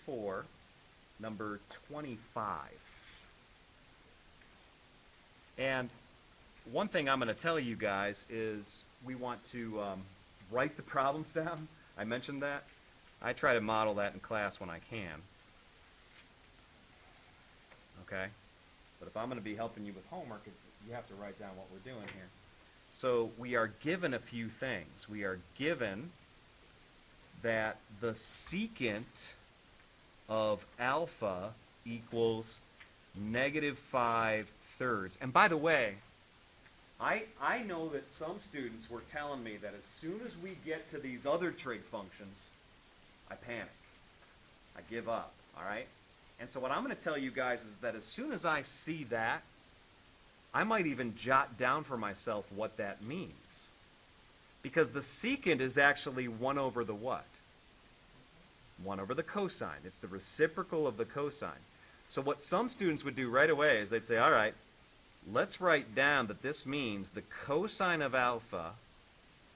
for number 25. And one thing I'm going to tell you guys is we want to write the problems down. I mentioned that. I try to model that in class when I can. Okay? But if I'm going to be helping you with homework, you have to write down what we're doing here. So we are given a few things. We are given that the secant of alpha equals -5/3. And by the way, I know that some students were telling me that as soon as we get to these other trig functions, I panic. I give up, all right? And so what I'm going to tell you guys is that as soon as I see that, I might even jot down for myself what that means. Because the secant is actually 1 over the what? 1 over the cosine. It's the reciprocal of the cosine. So what some students would do right away is they'd say, all right, let's write down that this means the cosine of alpha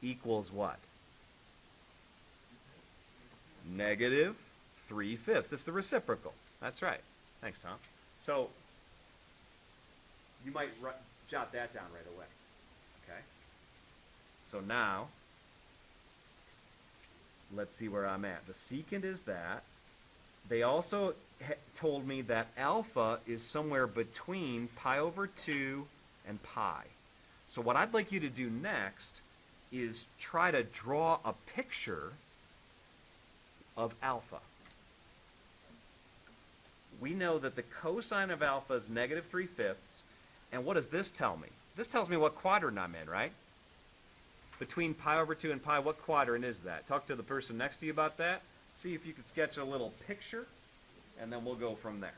equals what? -3/5. It's the reciprocal. That's right. Thanks, Tom. So you might jot that down right away. Okay? So now, let's see where I'm at. The secant is that. They also told me that alpha is somewhere between pi over 2 and pi. So what I'd like you to do next is try to draw a picture of alpha. We know that the cosine of alpha is -3/5. And what does this tell me? This tells me what quadrant I'm in, right? Between pi over 2 and pi, what quadrant is that? Talk to the person next to you about that. See if you can sketch a little picture, and then we'll go from there.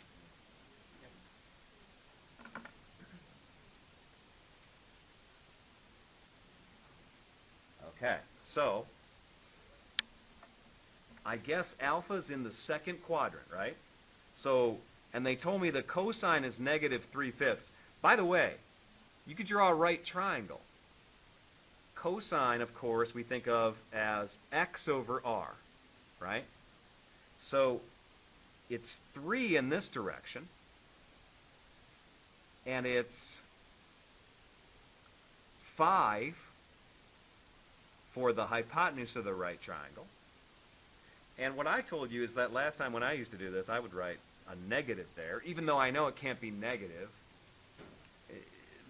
Okay, so I guess alpha's in the second quadrant, right? So, and they told me the cosine is -3/5. By the way, you could draw a right triangle. Cosine, of course, we think of as x over r, right? So it's 3 in this direction, and it's 5 for the hypotenuse of the right triangle. And what I told you is that last time when I used to do this, I would write a negative there, even though I know it can't be negative.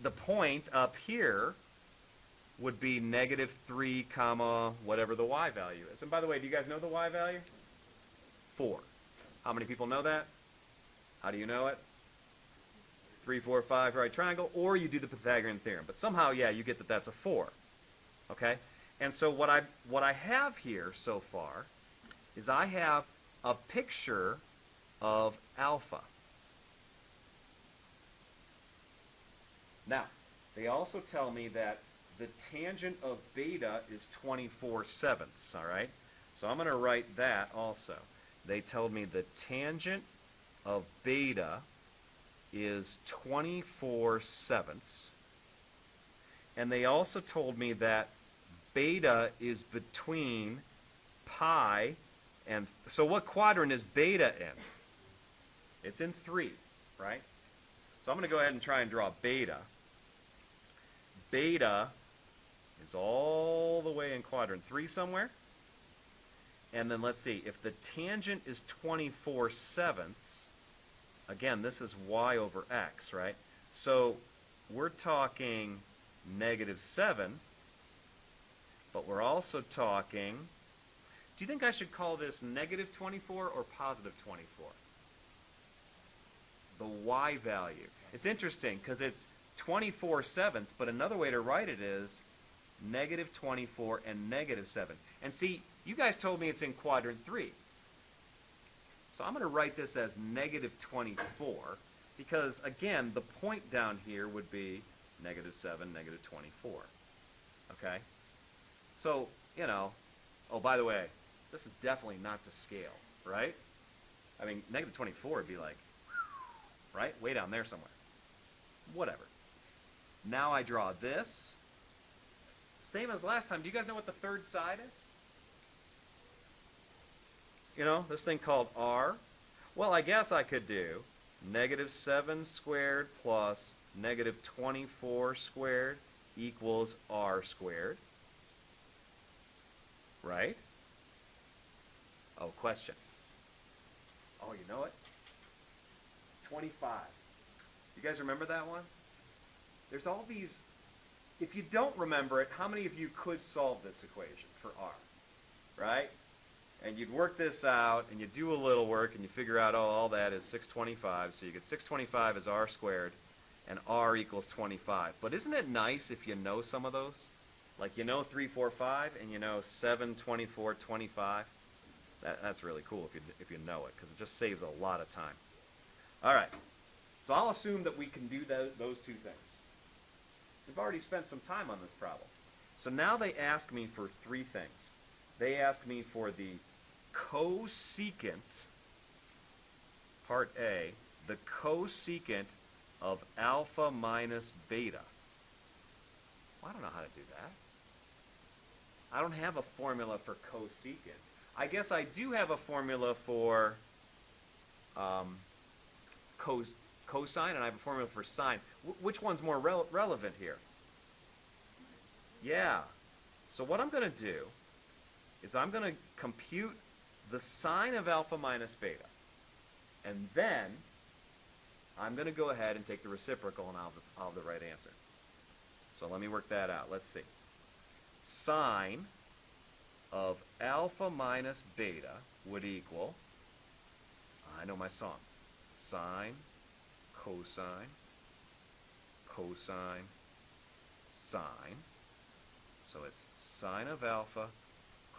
The point up here would be -3 comma whatever the y value is. And by the way, do you guys know the y value? 4. How many people know that? How do you know it? 3, 4, 5, right triangle, or you do the Pythagorean theorem. But somehow, yeah, you get that that's a 4. Okay? And so what I have here so far is I have a picture of alpha. Now, they also tell me that the tangent of beta is 24/7, all right? So I'm going to write that also. They told me the tangent of beta is 24/7. And they also told me that beta is between pi and... So what quadrant is beta in? It's in 3, right? So I'm going to go ahead and try and draw beta. Beta is all the way in quadrant 3 somewhere. And then let's see, if the tangent is 24/7, again, this is y over x, right? So we're talking -7, but we're also talking, do you think I should call this -24 or +24? The y value. It's interesting because it's 24/7, but another way to write it is -24 and -7. And see, you guys told me it's in quadrant 3. So I'm going to write this as -24 because, again, the point down here would be -7, -24. Okay? So, you know, oh, by the way, this is definitely not to scale, right? I mean, -24 would be like, right? Way down there somewhere. Whatever. Now I draw this. Same as last time. Do you guys know what the third side is? You know, this thing called r. Well, I guess I could do negative 7 squared plus negative 24 squared equals r squared. Right? Oh, question. Oh, you know it? 25. You guys remember that one? There's all these... If you don't remember it, how many of you could solve this equation for r? Right? And you'd work this out, and you do a little work, and you figure out, oh, all that is 625. So you get 625 as r squared, and r equals 25. But isn't it nice if you know some of those? Like you know 3, 4, 5, and you know 7, 24, 25. That's really cool if you know it, because it just saves a lot of time. All right. So I'll assume that we can do those two things. We've already spent some time on this problem. So now they ask me for three things. They ask me for the cosecant, part A, the cosecant of alpha minus beta. Well, I don't know how to do that. I don't have a formula for cosecant. I guess I do have a formula for cosine, and I have a formula for sine. Which one's more relevant here? Yeah. So what I'm going to do is I'm going to compute the sine of alpha minus beta. And then I'm going to go ahead and take the reciprocal, and I'll have the right answer. So let me work that out. Let's see. Sine of alpha minus beta would equal, I know my song, sine, cosine, cosine, sine. So it's sine of alpha,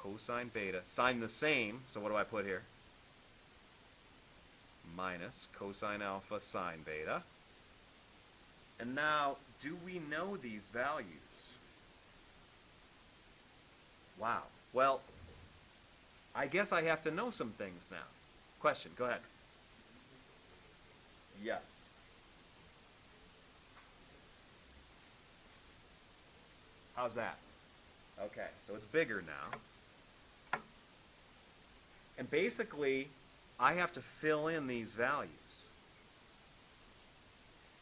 cosine beta, sine the same, so what do I put here? Minus cosine alpha, sine beta. And now, do we know these values? Wow. Well, I guess I have to know some things now. Question, go ahead. Yes. How's that? Okay, so it's bigger now. And basically, I have to fill in these values.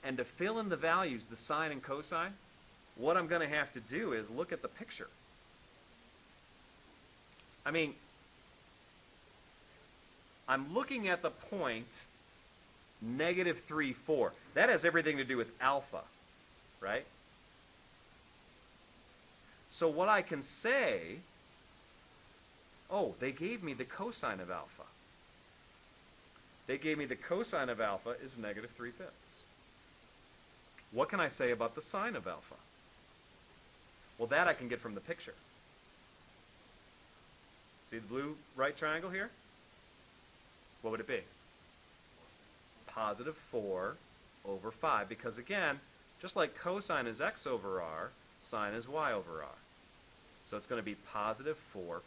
And to fill in the values, the sine and cosine, what I'm going to have to do is look at the picture. I mean, I'm looking at the point negative 3, 4. That has everything to do with alpha, right? So what I can say, oh, they gave me the cosine of alpha. They gave me the cosine of alpha is negative 3/5. What can I say about the sine of alpha? Well, that I can get from the picture. See the blue right triangle here? What would it be? Positive 4 over 5. Because again, just like cosine is x over r, sine is y over r. So it's going to be positive 4/5.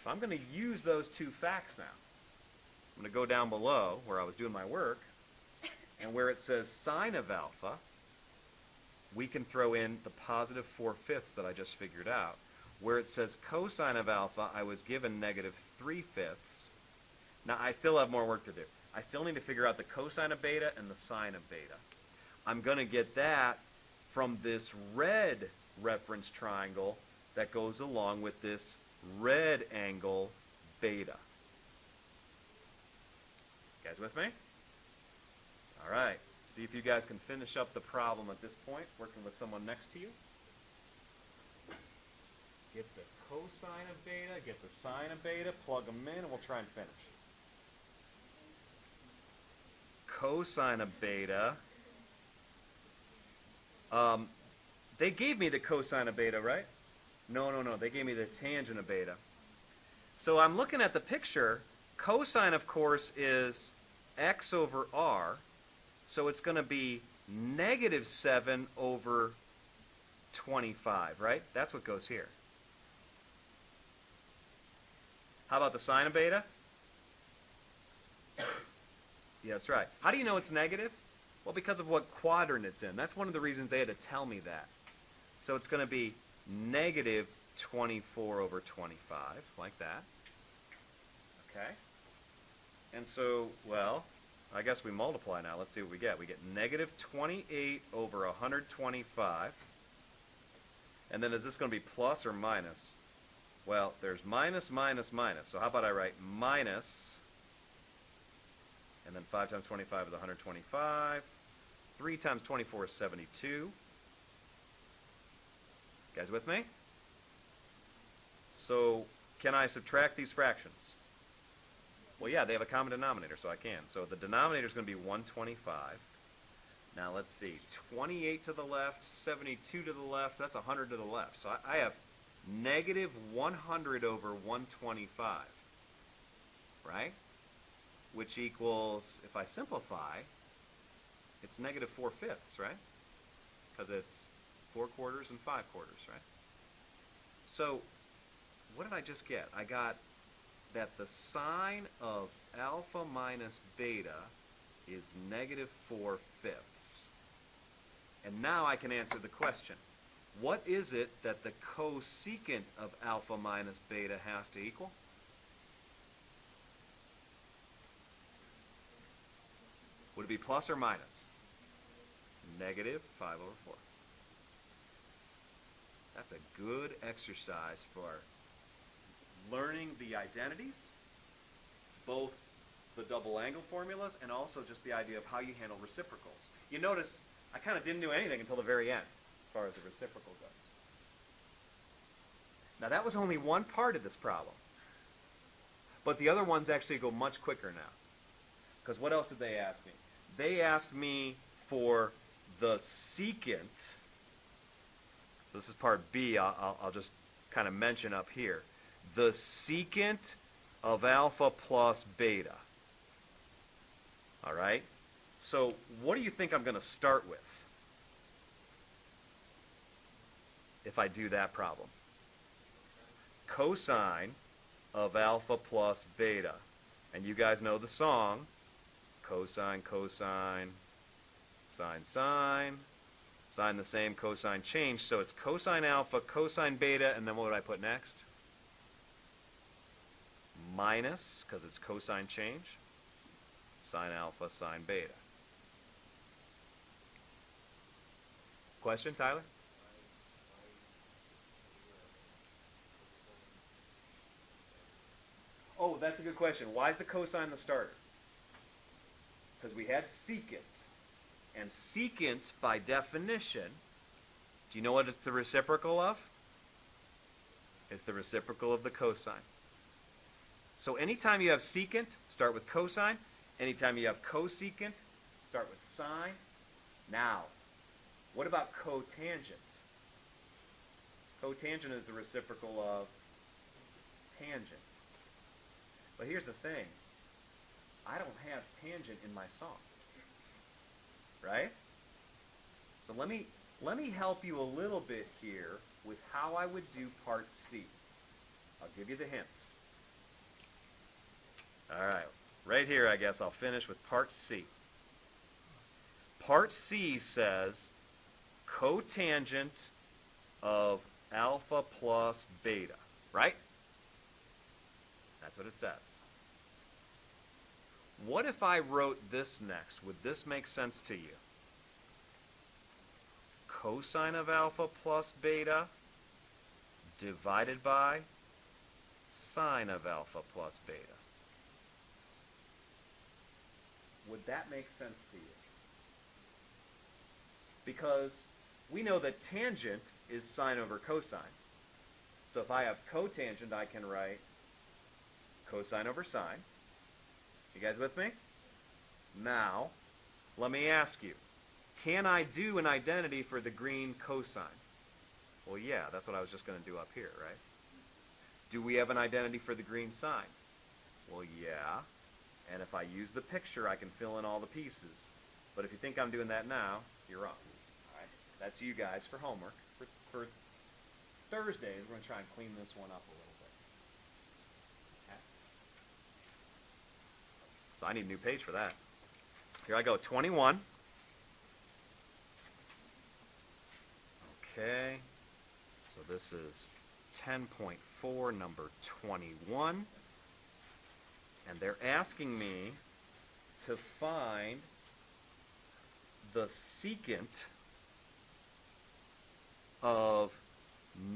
So I'm going to use those two facts now. I'm going to go down below where I was doing my work, and where it says sine of alpha, we can throw in the positive 4/5 that I just figured out. Where it says cosine of alpha, I was given negative 3/5. Now, I still have more work to do. I still need to figure out the cosine of beta and the sine of beta. I'm going to get that from this red reference triangle that goes along with this red angle beta. You guys with me? All right. See if you guys can finish up the problem at this point, working with someone next to you. Get the cosine of beta, get the sine of beta, plug them in, and we'll try and finish. Cosine of beta. They gave me the cosine of beta, right? No. They gave me the tangent of beta. So I'm looking at the picture. Cosine, of course, is x over r. So it's going to be negative 7 over 25, right? That's what goes here. How about the sine of beta? Yeah, that's right. How do you know it's negative? Well, because of what quadrant it's in. That's one of the reasons they had to tell me that. So it's going to be negative 24 over 25, like that. Okay. And so, well, I guess we multiply now. Let's see what we get. We get negative 28 over 125. And then is this going to be plus or minus? Well, there's minus, minus, minus. So how about I write minus, and then 5 times 25 is 125. 3 times 24 is 72. You guys with me? So can I subtract these fractions? Well, yeah, they have a common denominator, so I can. So the denominator is going to be 125. Now let's see, 28 to the left, 72 to the left, that's 100 to the left. So I have negative 100 over 125, right? Which equals, if I simplify, it's negative 4/5, right? Because it's 4 quarters and 5 quarters, right? So what did I just get? I got that the sine of alpha minus beta is negative 4/5. And now I can answer the question. What is it that the cosecant of alpha minus beta has to equal? Would it be plus or minus? Negative 5 over 4. That's a good exercise for learning the identities, both the double angle formulas and also just the idea of how you handle reciprocals. You notice I kind of didn't do anything until the very end as far as the reciprocal goes. Now that was only one part of this problem, but the other ones actually go much quicker now. Because what else did they ask me? They asked me for the secant. This is part B. I'll just kind of mention up here. The secant of alpha plus beta. All right? So what do you think I'm going to start with if I do that problem? Cosine of alpha plus beta. And you guys know the song. Cosine, cosine, sine, sine. Sine the same, cosine change. So it's cosine alpha, cosine beta, and then what would I put next? Minus, because it's cosine change. Sine alpha, sine beta. Question, Tyler? Oh, that's a good question. Why is the cosine the starter? Because we had secant. And secant, by definition, do you know what it's the reciprocal of? It's the reciprocal of the cosine. So anytime you have secant, start with cosine. Anytime you have cosecant, start with sine. Now, what about cotangent? Cotangent is the reciprocal of tangent. But here's the thing. I don't have tangent in my song. Right? So let me help you a little bit here with how I would do part C. I'll give you the hint. All right. Right here, I guess I'll finish with part C. Part C says cotangent of alpha plus beta, right? That's what it says. What if I wrote this next? Would this make sense to you? Cosine of alpha plus beta divided by sine of alpha plus beta. Would that make sense to you? Because we know that tangent is sine over cosine. So if I have cotangent, I can write cosine over sine. You guys with me? Now, let me ask you, can I do an identity for the green cosine? Well, yeah, that's what I was just going to do up here, right? Do we have an identity for the green sine? Well, yeah. And if I use the picture, I can fill in all the pieces. But if you think I'm doing that now, you're wrong. All right? That's you guys for homework. For Thursdays, we're going to try and clean this one up a little bit. Okay? So I need a new page for that. Here I go, 21. Okay. So this is 10.4, number 21. And they're asking me to find the secant of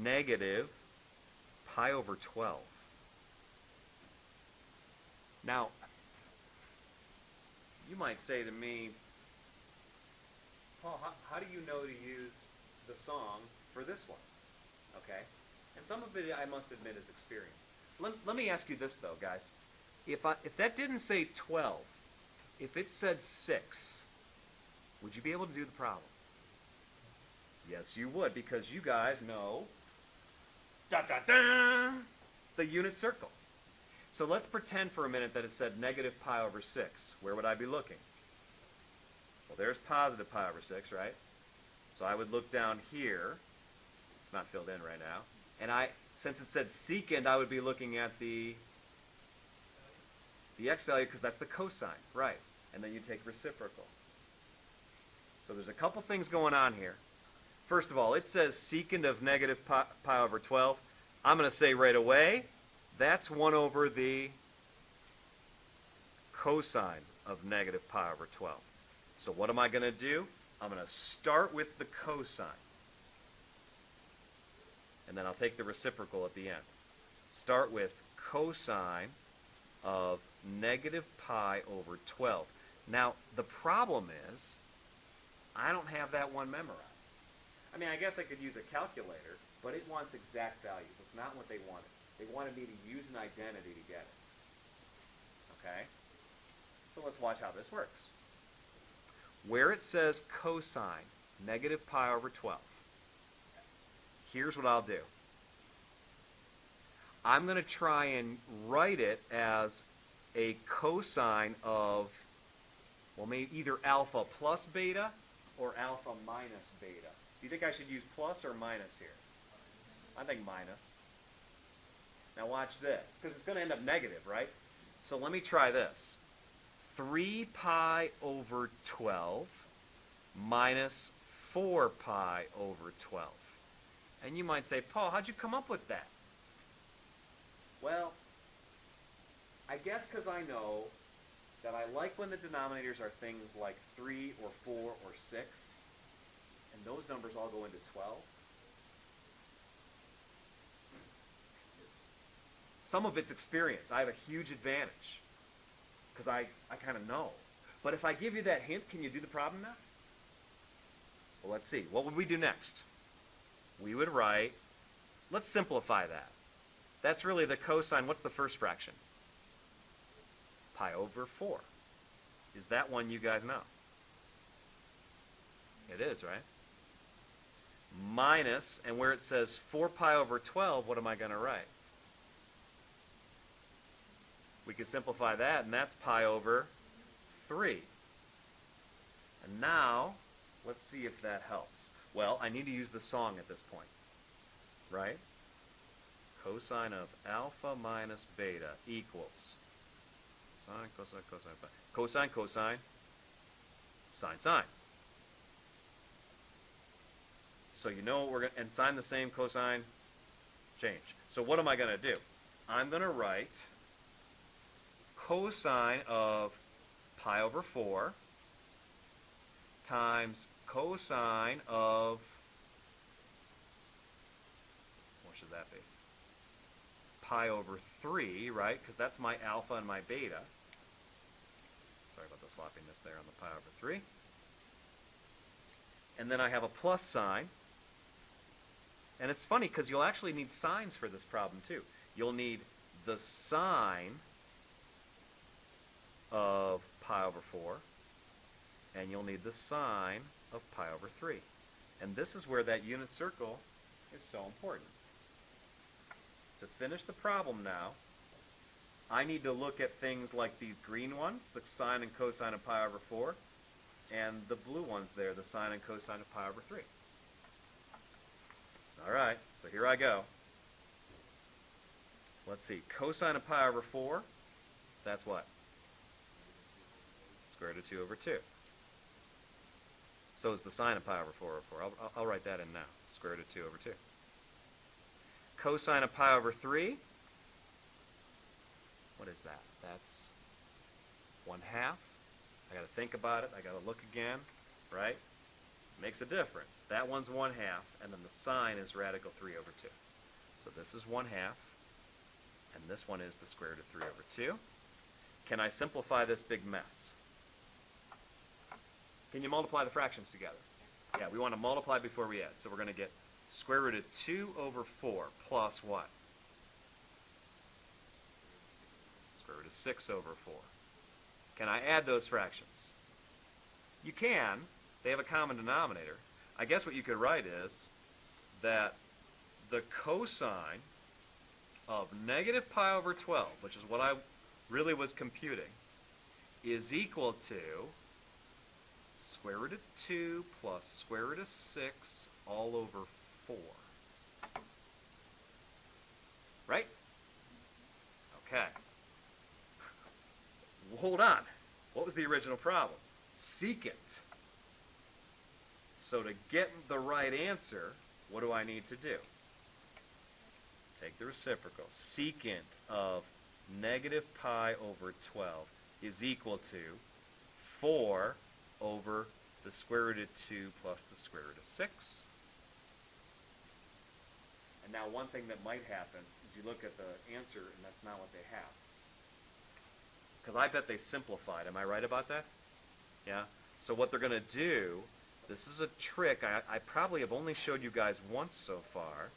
negative pi over 12. Now, you might say to me, Paul, how do you know to use the song for this one? Okay? And some of it, I must admit, is experience. Let me ask you this, though, guys. If that didn't say 12, if it said 6, would you be able to do the problem? Yes, you would, because you guys know the unit circle. So let's pretend for a minute that it said negative pi over 6. Where would I be looking? Well, there's positive pi over 6, right? So I would look down here. It's not filled in right now. And since it said secant, I would be looking at the x value because that's the cosine, right? And then you take reciprocal. So there's a couple things going on here. First of all, it says secant of negative pi over 12. I'm going to say right away, that's 1 over the cosine of negative pi over 12. So what am I going to do? I'm going to start with the cosine. And then I'll take the reciprocal at the end. Start with cosine of negative pi over 12. Now, the problem is, I don't have that one memorized. I mean, I guess I could use a calculator, but it wants exact values. It's not what they wanted. They wanted me to use an identity to get it. Okay? So let's watch how this works. Where it says cosine negative pi over 12, here's what I'll do. I'm going to try and write it as a cosine of, well, maybe either alpha plus beta or alpha minus beta. Do you think I should use plus or minus here? I think minus. Now watch this, because it's going to end up negative, right? So let me try this. 3 pi over 12 minus 4 pi over 12. And you might say, Paul, how'd you come up with that? Well, I guess because I know that I like when the denominators are things like 3 or 4 or 6, and those numbers all go into 12. Some of it's experience. I have a huge advantage because I kind of know. But if I give you that hint, can you do the problem now? Well, let's see. What would we do next? We would write, let's simplify that. That's really the cosine. What's the first fraction? Pi over 4. Is that one you guys know? It is, right? Minus, and where it says 4 pi over 12, what am I going to write? We could simplify that, and that's pi over 3. And now, let's see if that helps. Well, I need to use the song at this point, right? Cosine of alpha minus beta equals sine, cosine, cosine, cosine, cosine, sine, sine. So you know what we're going to, and sine the same, cosine, change. So what am I going to do? I'm going to write cosine of pi over 4 times cosine of, what should that be? Pi over 3, right? Because that's my alpha and my beta. Sorry about the sloppiness there on the pi over 3. And then I have a plus sign. And it's funny because you'll actually need signs for this problem too. You'll need the sine of pi over 4, and you'll need the sine of pi over 3. And this is where that unit circle is so important. To finish the problem now, I need to look at things like these green ones, the sine and cosine of pi over 4, and the blue ones there, the sine and cosine of pi over 3. All right, so here I go. Let's see, cosine of pi over 4, that's what? Square root of 2 over 2. So is the sine of pi over 4 over 4. I'll write that in now, square root of 2 over 2. Cosine of pi over 3, What is that? That's 1/2. I got to think about it. I got to look again, right? Makes a difference. That one's 1/2, and then the sign is radical 3/2. So this is 1/2, and this one is the square root of 3/2. Can I simplify this big mess? Can you multiply the fractions together? Yeah, we want to multiply before we add. So we're going to get square root of 2/4 plus what? Square root of 6/4. Can I add those fractions? You can. They have a common denominator. I guess what you could write is that the cosine of -pi/12, which is what I really was computing, is equal to square root of 2 plus square root of 6 all over 4. Right? Okay. Hold on. What was the original problem? Secant. So to get the right answer, what do I need to do? Take the reciprocal. Secant of -pi/12 is equal to 4 over the square root of 2 plus the square root of 6. And now one thing that might happen is you look at the answer and that's not what they have. Because I bet they simplified. Am I right about that? Yeah? So what they're going to do, this is a trick I probably have only showed you guys once so far.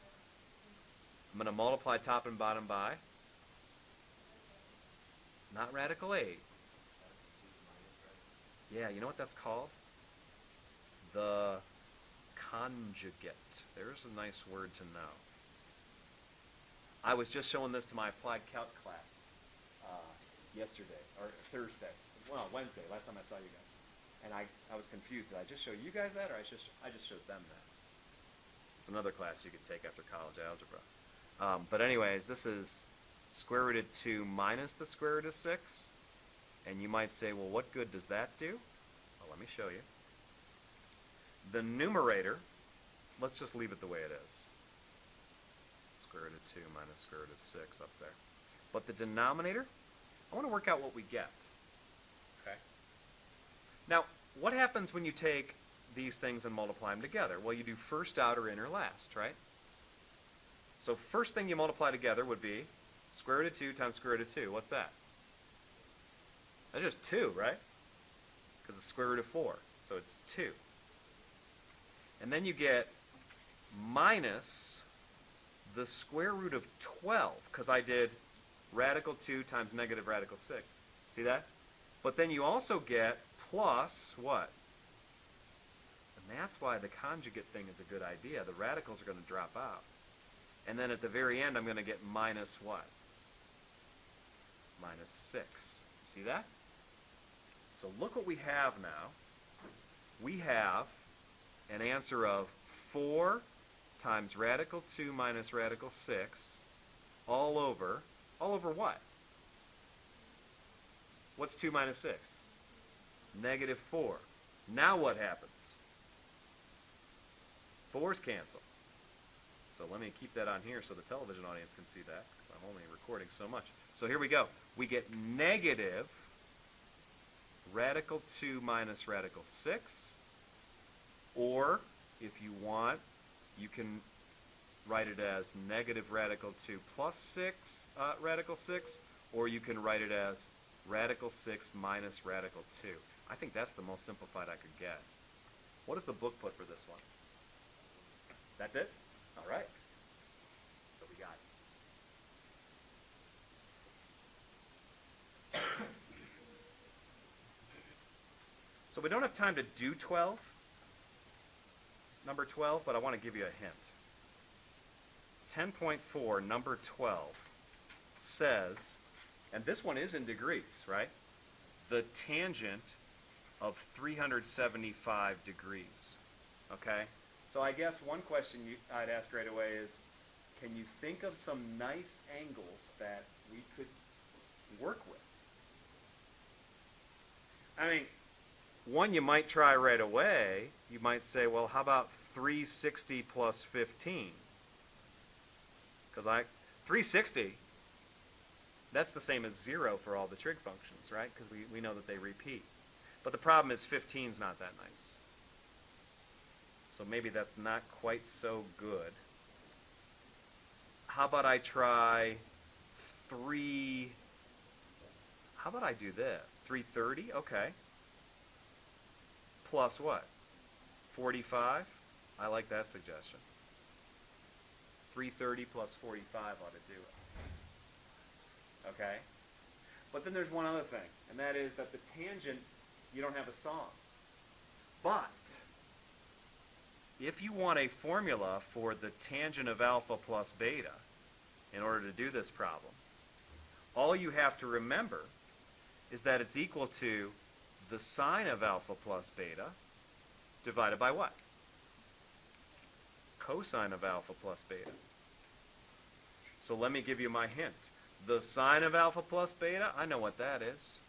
I'm going to multiply top and bottom by, not radical 8. Yeah, you know what that's called? The conjugate. There's a nice word to know. I was just showing this to my applied calc class yesterday, or Thursday. Well, Wednesday, last time I saw you guys. And I was confused. Did I just show you guys that, or I just showed them that? It's another class you could take after college algebra. But anyways, this is square root of 2 minus the square root of 6. And you might say, well, what good does that do? Well, let me show you. The numerator, let's just leave it the way it is. Square root of 2 minus square root of 6 up there. But the denominator, I want to work out what we get. Okay. Now, what happens when you take these things and multiply them together? Well, you do first outer, inner, last, right? So first thing you multiply together would be square root of 2 times square root of 2. What's that? That's just 2, right? Because it's square root of 4. So it's 2. And then you get minus the square root of 12, because I did radical 2 times negative radical 6. See that? But then you also get plus what? And that's why the conjugate thing is a good idea. The radicals are going to drop out. And then at the very end, I'm going to get minus what? Minus 6. See that? So look what we have now. We have an answer of 4 times radical 2 minus radical 6 all over what? What's 2 minus 6? Negative 4. Now what happens? 4's cancel. So let me keep that on here so the television audience can see that, because I'm only recording so much. So here we go. We get negative radical 2 minus radical 6, or if you want, you can write it as negative radical 2 plus 6 radical 6, or you can write it as radical 6 minus radical 2. I think that's the most simplified I could get. What does the book put for this one? That's it? All right. So we got it. So we don't have time to do 12, number 12, but I want to give you a hint. 10.4, number 12, says, and this one is in degrees, right? The tangent of 375 degrees, okay? So I guess one question I'd ask right away is, can you think of some nice angles that we could work with? I mean, one you might try right away, you might say, well, how about 360 plus 15? Because 360 That's the same as 0 for all the trig functions, right? Because we know that they repeat. But the problem is 15's not that nice. So maybe that's not quite so good. How about I try 3... How about I do this? 330? Okay. Plus what? 45? I like that suggestion. 330 plus 45 ought to do it. Okay? But then there's one other thing, and that is that the tangent, you don't have a song. But if you want a formula for the tangent of alpha plus beta in order to do this problem, all you have to remember is that it's equal to the sine of alpha plus beta divided by what? Cosine of alpha plus beta. So let me give you my hint. The sine of alpha plus beta, I know what that is.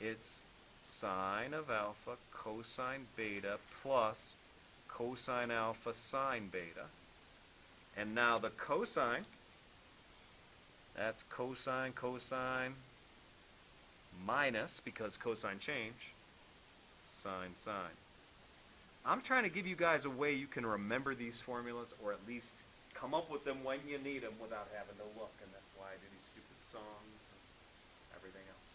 It's sine of alpha cosine beta plus cosine alpha sine beta. And now the cosine, that's cosine, cosine, minus, because cosine change, sine, sine. I'm trying to give you guys a way you can remember these formulas, or at least come up with them when you need them without having to look. And that's why I do these stupid songs and everything else.